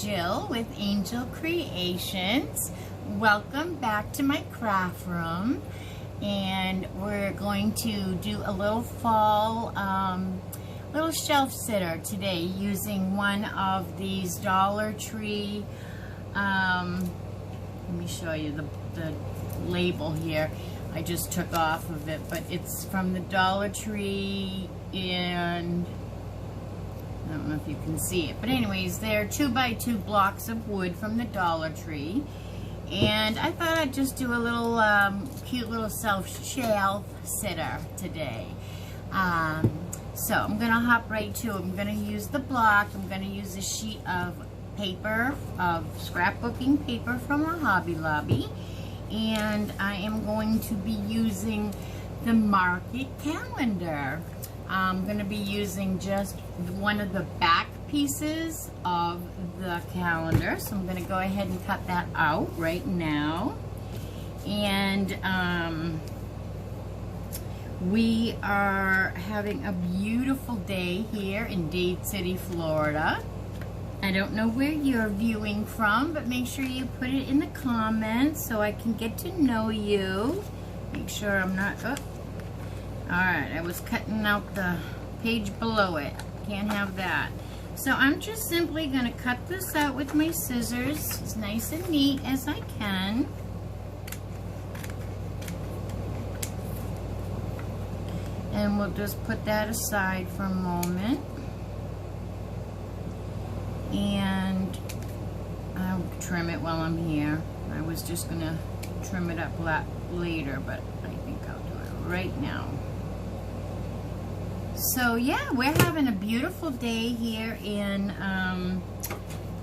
Jill with Angel Creations. Welcome back to my craft room, and we're going to do a little fall little shelf sitter today using one of these Dollar Tree, let me show you the label here. I just took off of it, but it's from the Dollar Tree, and I don't know if you can see it, but anyways, they're 2x2 blocks of wood from the Dollar Tree, and I thought I'd just do a little cute little shelf sitter today. So I'm gonna hop right to it. I'm gonna use the block. I'm gonna use a sheet of paper, of scrapbooking paper from our Hobby Lobby, and I am going to be using the market calendar. I'm going to be using just one of the back pieces of the calendar, so I'm going to go ahead and cut that out right now. And we are having a beautiful day here in Dade City, Florida. I don't know where you're viewing from, but make sure you put it in the comments so I can get to know you. Make sure I'm not... Oh. Alright, I was cutting out the page below it. Can't have that. So I'm just simply going to cut this out with my scissors as nice and neat as I can. And we'll just put that aside for a moment. And I'll trim it while I'm here. I was just going to trim it up later, but I think I'll do it right now. So yeah, we're having a beautiful day here in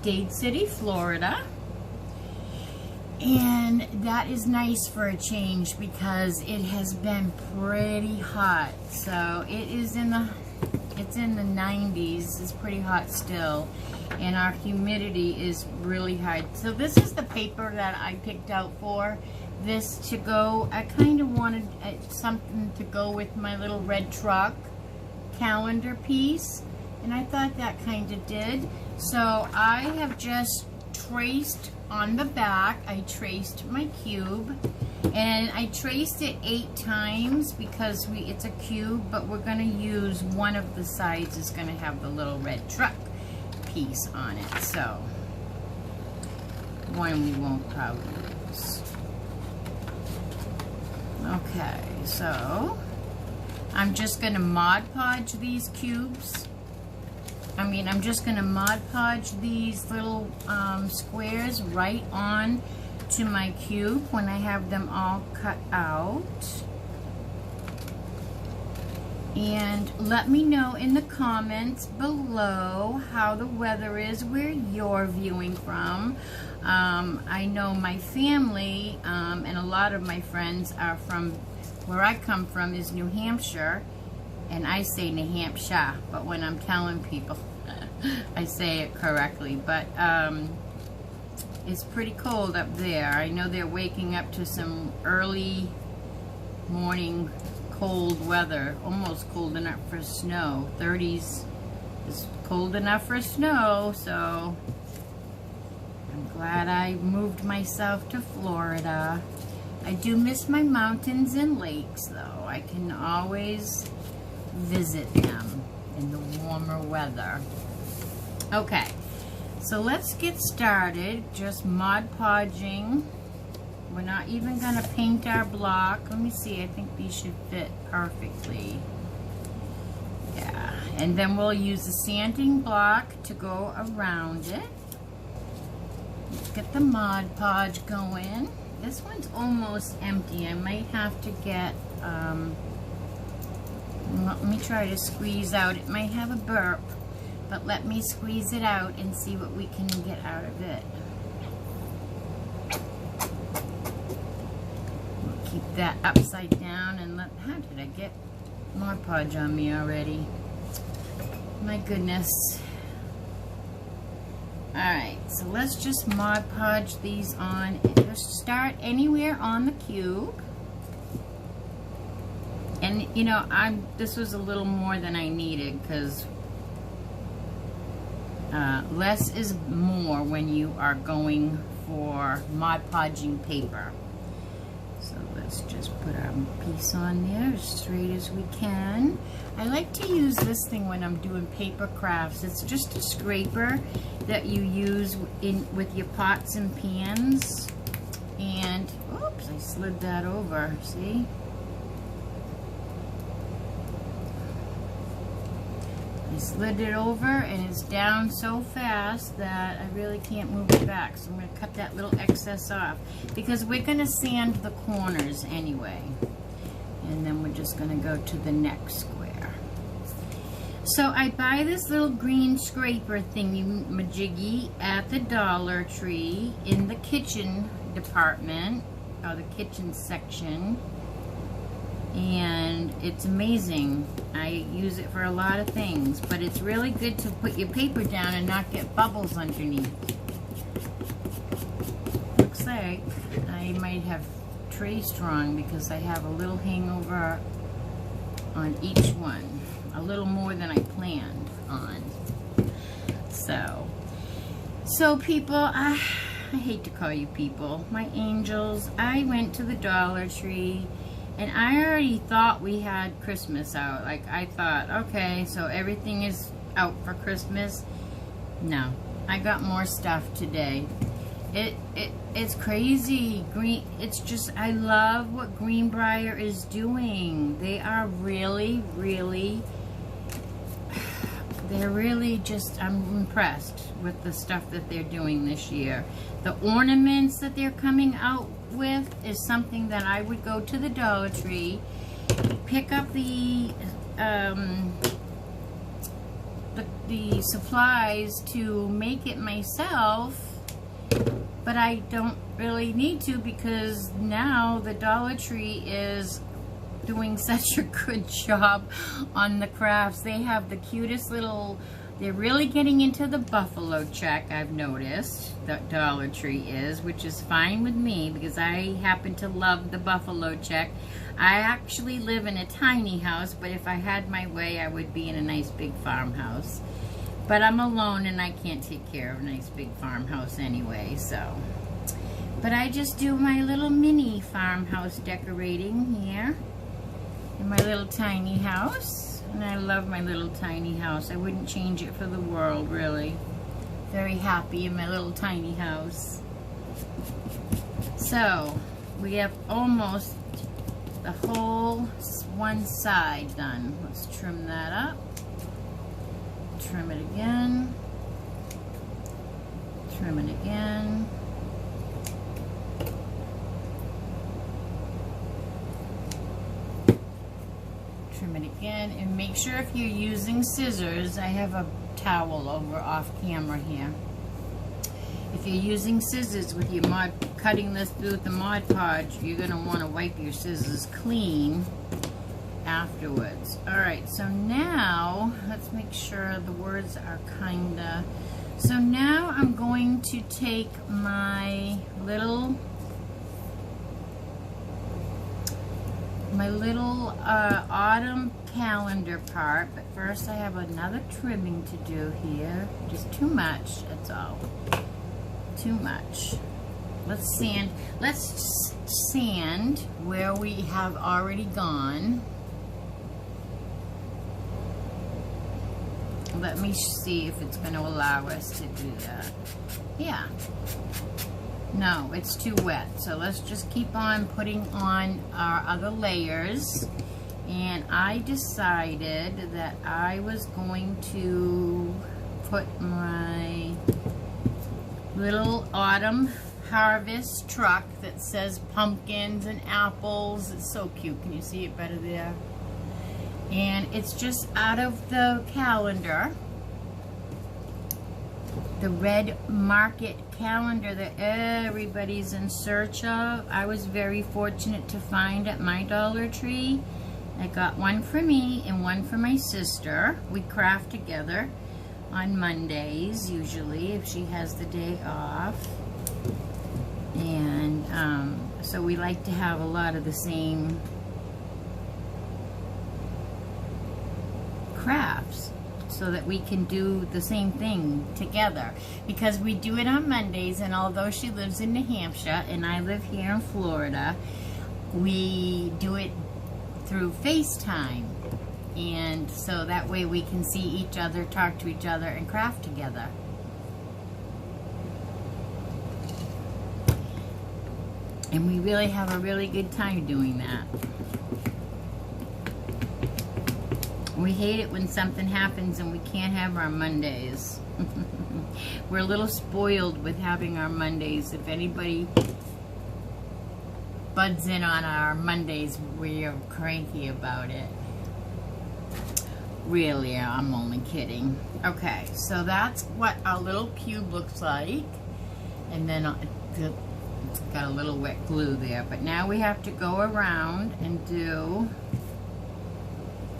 Dade City, Florida. And that is nice for a change because it has been pretty hot. So it's in the 90s. It's pretty hot still. And our humidity is really high. So this is the paper that I picked out for this to go. I kind of wanted something to go with my little red truck calendar piece, and I thought that kind of did. So I have just traced on the back, I traced my cube, and I traced it 8 times because it's a cube, but we're going to use one of the sides is going to have the little red truck piece on it. So one we won't probably use. Okay, so I'm just going to Mod Podge these cubes. I'm just going to Mod Podge these little squares right on to my cube when I have them all cut out. And let me know in the comments below how the weather is where you're viewing from. I know my family and a lot of my friends are from, where I come from is New Hampshire, and I say New Hampshire, but when I'm telling people, I say it correctly. But it's pretty cold up there. I know they're waking up to some early morning cold weather, almost cold enough for snow. 30s is cold enough for snow, so I'm glad I moved myself to Florida. I do miss my mountains and lakes, though. I can always visit them in the warmer weather. Okay, so let's get started. Just Mod Podging. We're not even going to paint our block. Let me see. I think these should fit perfectly. Yeah, and then we'll use the sanding block to go around it. Let's get the Mod Podge going. This one's almost empty. I might have to get, let me try to squeeze out. It might have a burp, but let me squeeze it out and see what we can get out of it. We'll keep that upside down and how did I get Mod Podge on me already? My goodness. Alright, so let's just Mod Podge these on. Just start anywhere on the cube. And you know, this was a little more than I needed because less is more when you are going for Mod Podging paper. So let's just put our piece on there as straight as we can. I like to use this thing when I'm doing paper crafts. It's just a scraper that you use with your pots and pans. And, oops, I slid that over, see? I slid it over and it's down so fast that I really can't move it back. So I'm going to cut that little excess off because we're going to sand the corners anyway. And then we're just going to go to the next square. So I buy this little green scraper thingy majiggy at the Dollar Tree in the kitchen department, or the kitchen section. And it's amazing. I use it for a lot of things, but it's really good to put your paper down and not get bubbles underneath. Looks like I might have tray strong because I have a little hangover on each one. A little more than I planned on. So people, I hate to call you people, my angels, I went to the Dollar Tree and I already thought we had Christmas out. Like I thought, okay, so everything is out for Christmas. No, I got more stuff today. It's crazy. It's just, I love what Greenbrier is doing. They are really, they're really just, I'm impressed with the stuff that they're doing this year. The ornaments that they're coming out with is something that I would go to the Dollar Tree, pick up the supplies to make it myself, but I don't really need to because now the Dollar Tree is doing such a good job on the crafts. They have the cutest little, they're really getting into the buffalo check, I've noticed, that Dollar Tree is, which is fine with me because I happen to love the buffalo check. I actually live in a tiny house, but if I had my way, I would be in a nice big farmhouse. But I'm alone and I can't take care of a nice big farmhouse anyway, so. But I just do my little mini farmhouse decorating here in my little tiny house. And I love my little tiny house. I wouldn't change it for the world, really. Very happy in my little tiny house. So, we have almost the whole one side done. Let's trim that up. Trim it again. Trim it again. Trim it again, and make sure if you're using scissors, I have a towel over off camera here. If you're using scissors with your cutting this through with the Mod Podge, you're going to want to wipe your scissors clean afterwards. Alright, so now, let's make sure the words are kinda, so now I'm going to take my little autumn calendar part, but first I have another trimming to do here. Just too much, that's all. Too much. Let's sand where we have already gone. Let me see if it's going to allow us to do that. Yeah. No, it's too wet. So let's just keep on putting on our other layers. And I decided that I was going to put my little autumn harvest truck that says pumpkins and apples. It's so cute. Can you see it better there? And it's just out of the calendar, the red market calendar that everybody's in search of. I was very fortunate to find at my Dollar Tree. I got one for me and one for my sister. We craft together on Mondays usually if she has the day off. And so we like to have a lot of the same crafts. so that we can do the same thing together, because we do it on Mondays, and although she lives in New Hampshire and I live here in Florida, we do it through FaceTime, and so that way we can see each other, talk to each other, and craft together. And we really have a really good time doing that. We hate it when something happens and we can't have our Mondays. We're a little spoiled with having our Mondays. If anybody buds in on our Mondays, we are cranky about it. Really, I'm only kidding. Okay, so that's what our little cube looks like. And then it's got a little wet glue there. But now we have to go around and do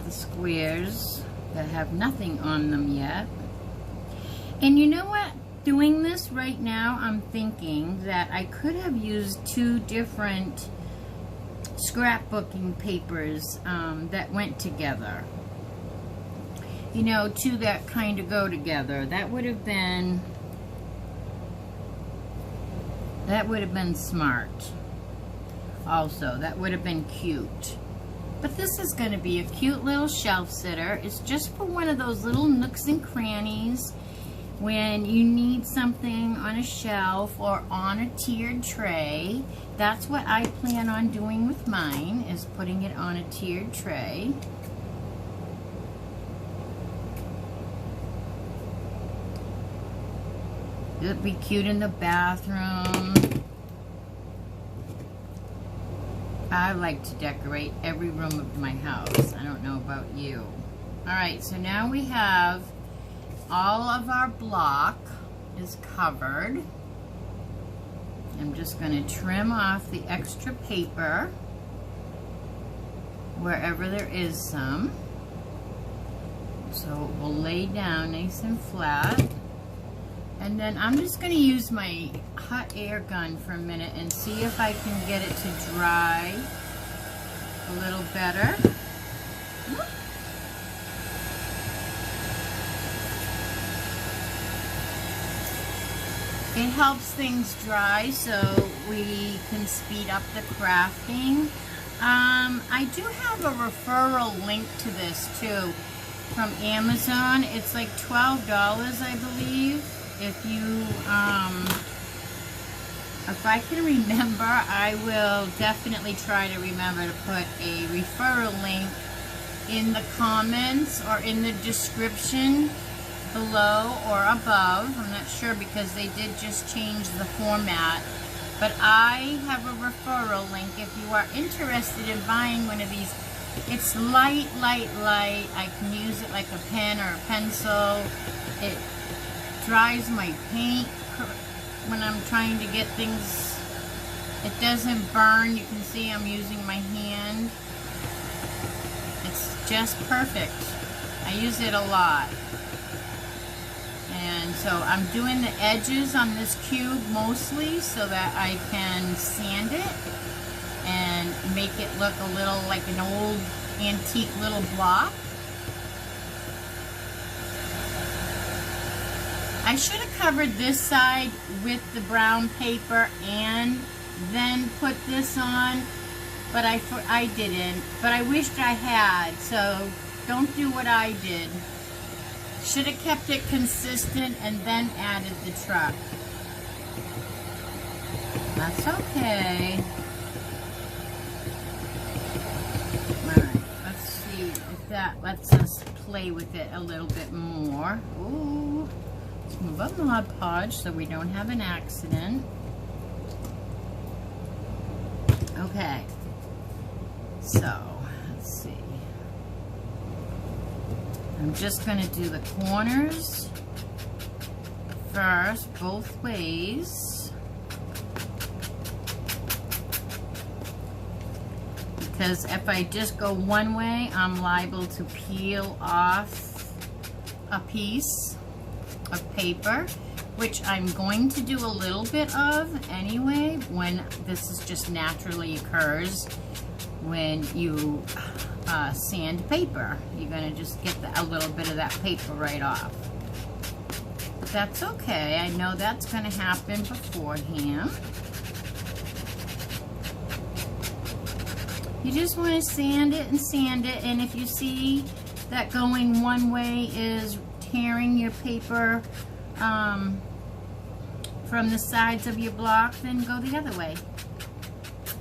the squares that have nothing on them yet. And you know what? Doing this right now, I'm thinking that I could have used 2 different scrapbooking papers that went together. You know, 2 that kind of go together. That would have been smart. Also, that would have been cute. But this is going to be a cute little shelf sitter. It's just for one of those little nooks and crannies when you need something on a shelf or on a tiered tray. That's what I plan on doing with mine, is putting it on a tiered tray. It'd be cute in the bathroom. I like to decorate every room of my house. I don't know about you. Alright, so now we have all of our block is covered. I'm just going to trim off the extra paper wherever there is some. So it will lay down nice and flat. And then I'm just going to use my hot air gun for a minute and see if I can get it to dry a little better. It helps things dry so we can speed up the crafting. I do have a referral link to this too from Amazon. It's like $12, I believe. If you, if I can remember, I will definitely try to remember to put a referral link in the comments or in the description below or above. I'm not sure because they did just change the format. But I have a referral link if you are interested in buying one of these. It's light, light, light. I can use it like a pen or a pencil. It dries my paint when I'm trying to get things. It doesn't burn. You can see I'm using my hand. It's just perfect. I use it a lot. And so I'm doing the edges on this cube mostly so that I can sand it and make it look a little like an old antique little block. I should have covered this side with the brown paper and then put this on, but I didn't. But I wished I had, so don't do what I did. Should have kept it consistent and then added the truck. That's okay. Alright, let's see if that lets us play with it a little bit more. Ooh. Let's move up Mod Podge so we don't have an accident. Okay. So, let's see. I'm just going to do the corners first, both ways. Because if I just go one way, I'm liable to peel off a piece of paper, which I'm going to do a little bit of anyway when this is just naturally occurs. when you sand paper. You're going to just get a little bit of that paper right off. But that's okay. I know that's going to happen beforehand. You just want to sand it, and if you see that going one way is tearing your paper from the sides of your block, then go the other way.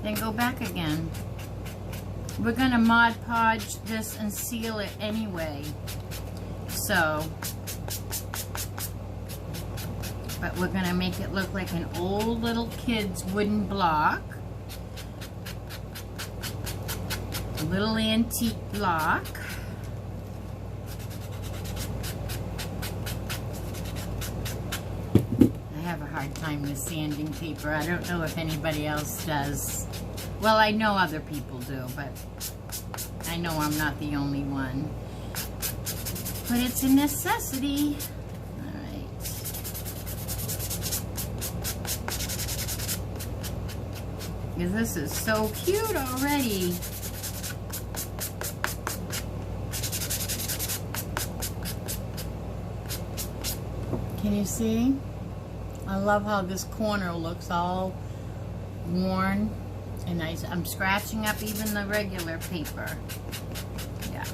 Then go back again. We're going to Mod Podge this and seal it anyway. So, but we're going to make it look like an old little kid's wooden block. A little antique block. I have a hard time with sanding paper. I don't know if anybody else does. Well, I know other people do, but I know I'm not the only one. But it's a necessity. All right. Because this is so cute already. Can you see? I love how this corner looks all worn and nice. I'm scratching up even the regular paper. Yeah.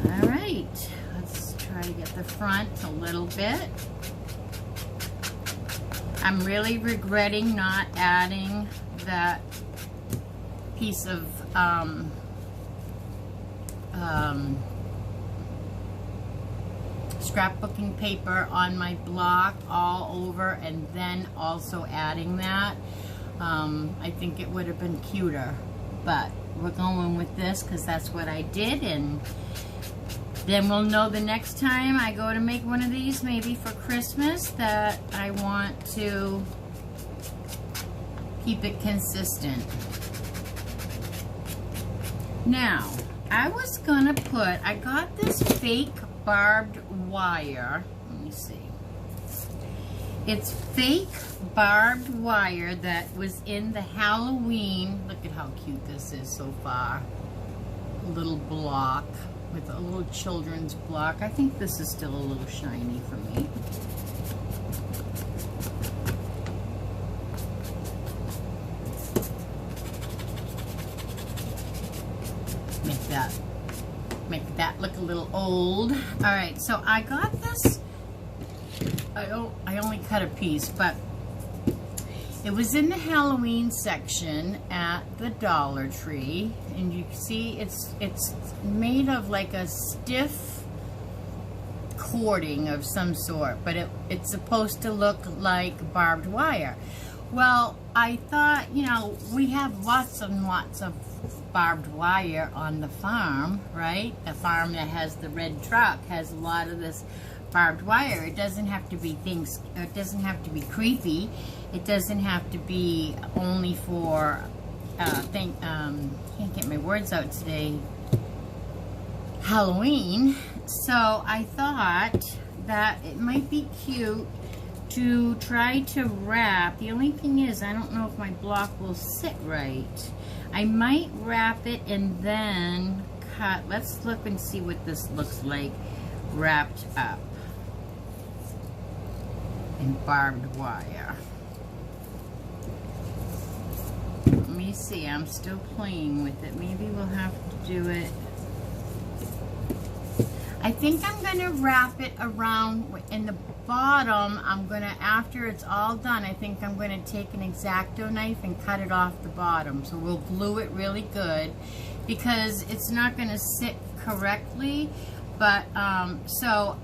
All right. Let's try to get the front a little bit. I'm really regretting not adding that piece of scrapbooking paper on my block all over, and then also adding that. I think it would have been cuter, but we're going with this because that's what I did, and then we'll know the next time I go to make one of these, maybe for Christmas, that I want to keep it consistent. Now, I was gonna put, I got this fake barbed wire. Let me see. It's fake barbed wire that was in the Halloween. Look at how cute this is so far. A little block with a little children's block. I think this is still a little shiny for me. Make that look a little old. All right, so I got this. I only cut a piece, but it was in the Halloween section at the Dollar Tree, and you can see it's made of like a stiff cording of some sort, but it's supposed to look like barbed wire. Well, I thought, you know, we have lots and lots of barbed wire on the farm, right? The farm that has the red truck has a lot of this barbed wire. It doesn't have to be things, it doesn't have to be creepy. It doesn't have to be only for, can't get my words out today, Halloween. So I thought that it might be cute to try to wrap. The only thing is, I don't know if my block will sit right. I might wrap it and then cut. Let's look and see what this looks like wrapped up in barbed wire. Let me see, I'm still playing with it. Maybe we'll have to do it. I think I'm gonna wrap it around in the bottom. I'm gonna, after it's all done, I think I'm gonna take an X-Acto knife and cut it off the bottom. So we'll glue it really good because it's not gonna sit correctly. But so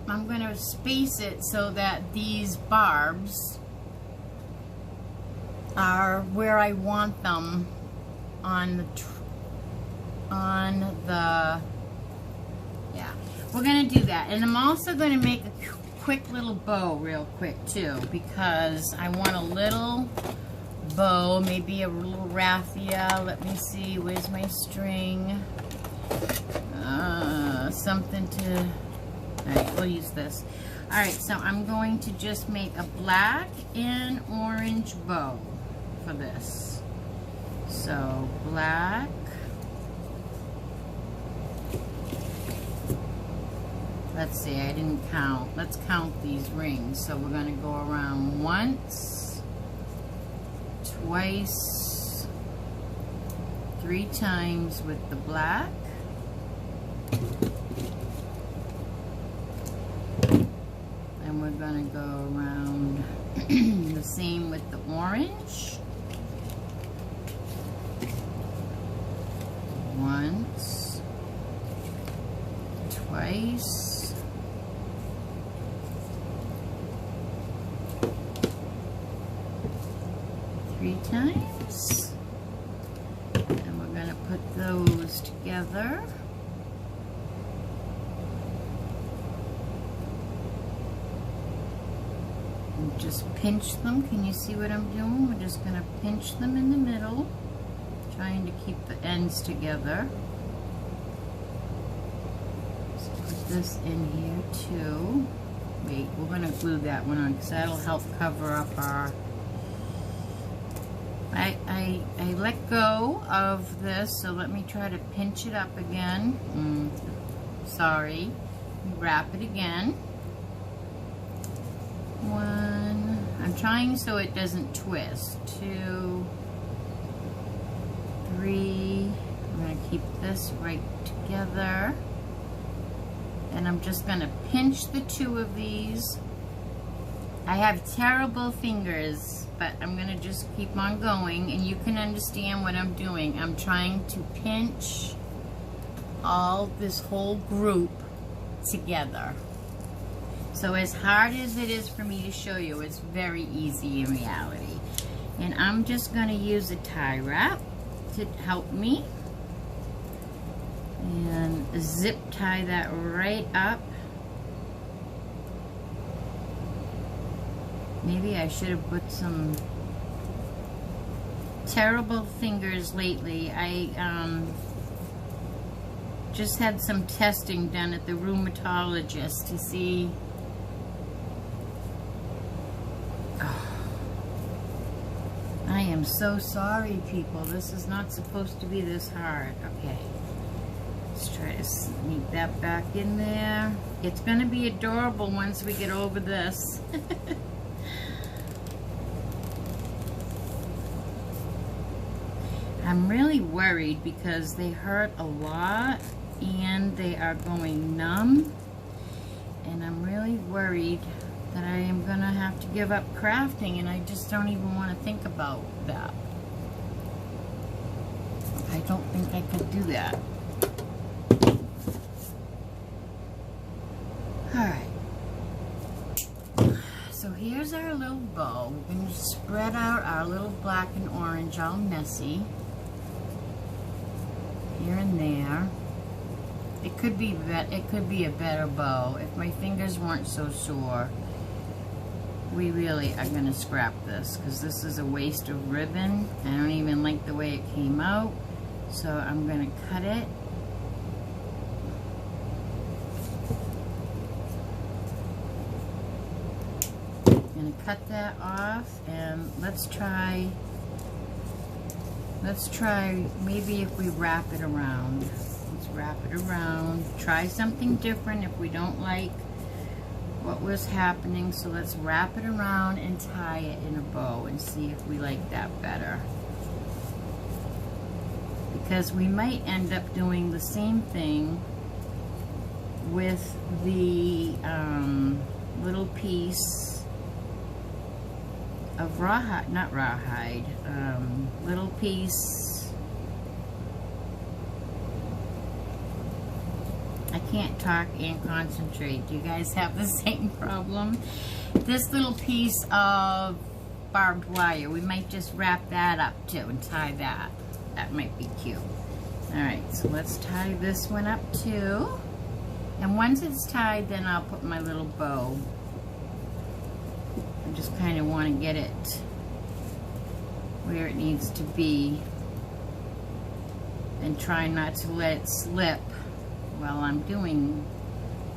I'm gonna space it so that these barbs are where I want them on the yeah. We're gonna do that, and I'm also gonna make a quick little bow real quick too, because I want a little bow, maybe a little raffia. Let me see, where's my string? Something to, all right, we'll use this. All right, so I'm going to just make a black and orange bow for this. So black. Let's see, I didn't count. Let's count these rings. So we're gonna go around once, twice, 3 times with the black. And we're gonna go around the same with the orange. Once, twice, 3 times. And we're gonna put those together. And just pinch them. Can you see what I'm doing? We're just gonna pinch them in the middle, trying to keep the ends together. So put this in here too. Wait, we're gonna glue that one on because that'll help cover up our... I let go of this, so let me try to pinch it up again. Sorry. Wrap it again. 1. I'm trying so it doesn't twist. 2, 3. I'm going to keep this right together. And I'm just going to pinch the 2 of these. I have terrible fingers, but I'm going to just keep on going, and you can understand what I'm doing. I'm trying to pinch all this whole group together. So as hard as it is for me to show you, it's very easy in reality. And I'm just going to use a tie wrap to help me. And zip tie that right up. Maybe I should have put some... Terrible fingers lately. I just had some testing done at the rheumatologist to see... Oh. I am so sorry, people. This is not supposed to be this hard. Okay. Let's try to sneak that back in there. It's going to be adorable once we get over this. I'm really worried because they hurt a lot and they are going numb, and I'm really worried that I am going to have to give up crafting, and I just don't even want to think about that. I don't think I could do that. Alright, so here's our little bow. We're going to spread out our little black and orange all messy. Here and there. It could be a better bow if my fingers weren't so sore. We really are going to scrap this because this is a waste of ribbon. I don't even like the way it came out, so I'm going to cut it. I'm going to cut that off, and let's try maybe if we wrap it around. Let's wrap it around. Try something different if we don't like what was happening. So let's wrap it around and tie it in a bow and see if we like that better. Because we might end up doing the same thing with the little piece of rawhide, not rawhide, little piece, I can't talk and concentrate. Do you guys have the same problem? This little piece of barbed wire, we might just wrap that up too and tie that. That might be cute. Alright, so let's tie this one up too. And once it's tied, then I'll put my little bow. I just kind of want to get it where it needs to be and try not to let it slip while I'm doing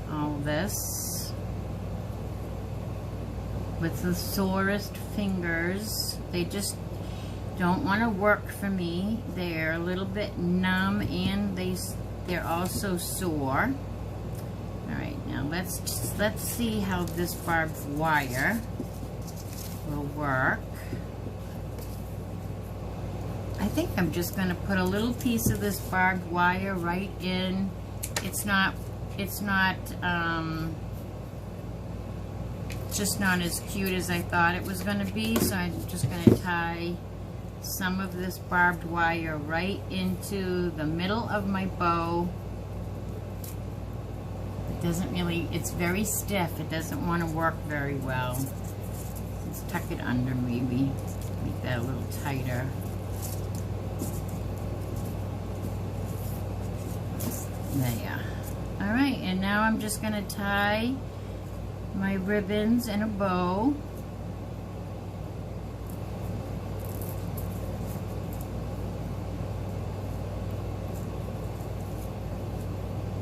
all this. With the sorest fingers, they just, don't want to work for me. They're a little bit numb, and they're also sore. All right, now let's see how this barbed wire will work. I think I'm just going to put a little piece of this barbed wire right in. It's just not as cute as I thought it was going to be, so I'm just going to tie some of this barbed wire right into the middle of my bow. It doesn't really, it's very stiff. It doesn't want to work very well. Let's tuck it under, maybe make that a little tighter. There. All right, and now I'm just going to tie my ribbons in a bow.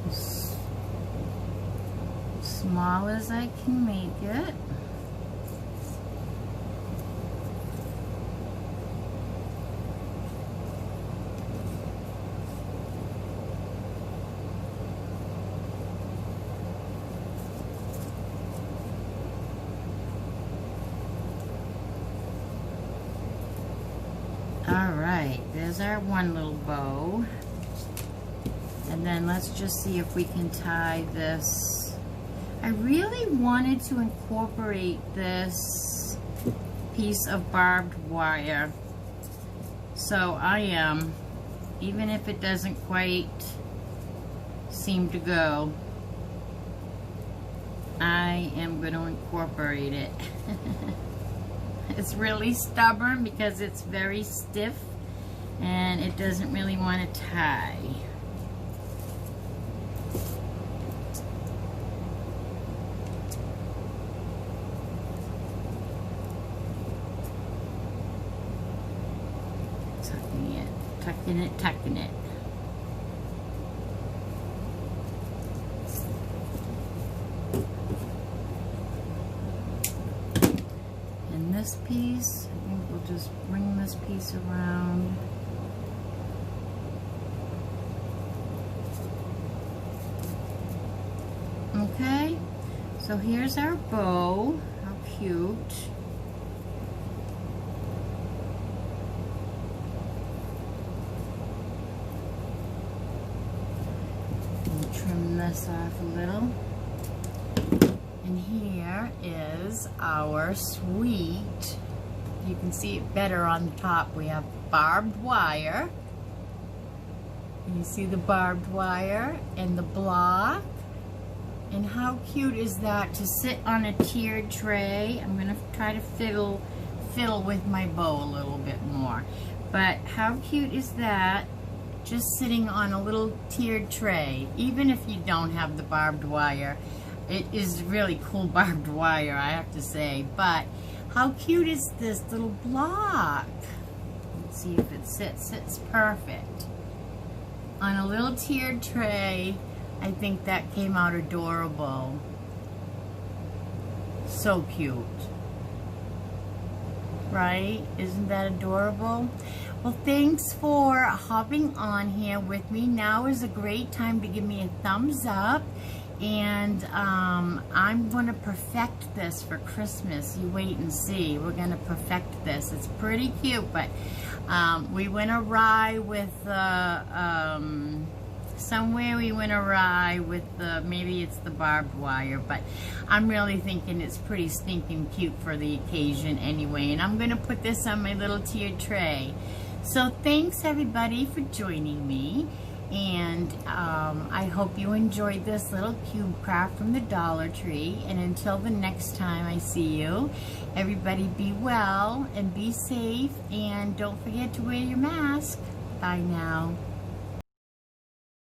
As small as I can make it. Alright, there's our one little bow. And then let's just see if we can tie this. I really wanted to incorporate this piece of barbed wire. So I am, even if it doesn't quite seem to go, I am going to incorporate it. It's really stubborn because it's very stiff and it doesn't really want to tie. Tucking it, tucking it, tucking it. This piece, I think we'll just bring this piece around. Okay, so here's our bow. How cute. We'll trim this off a little. And here is our sweet, you can see it better on the top. We have barbed wire. You see the barbed wire and the block. And how cute is that to sit on a tiered tray? I'm going to try to fiddle with my bow a little bit more. But how cute is that? Just sitting on a little tiered tray, even if you don't have the barbed wire. It is really cool barbed wire, I have to say. But how cute is this little block? Let's see if it sits. It's perfect. On a little tiered tray, I think that came out adorable. So cute. Right? Isn't that adorable? Well, thanks for hopping on here with me. Now is a great time to give me a thumbs up. And I'm going to perfect this for Christmas. You wait and see. We're going to perfect this. It's pretty cute, but we went awry with somewhere we went awry with maybe it's the barbed wire, but I'm really thinking it's pretty stinking cute for the occasion anyway. And I'm going to put this on my little tiered tray. So thanks everybody for joining me. And I hope you enjoyed this little cube craft from the Dollar Tree. And until the next time I see you, everybody be well and be safe. And don't forget to wear your mask. Bye now.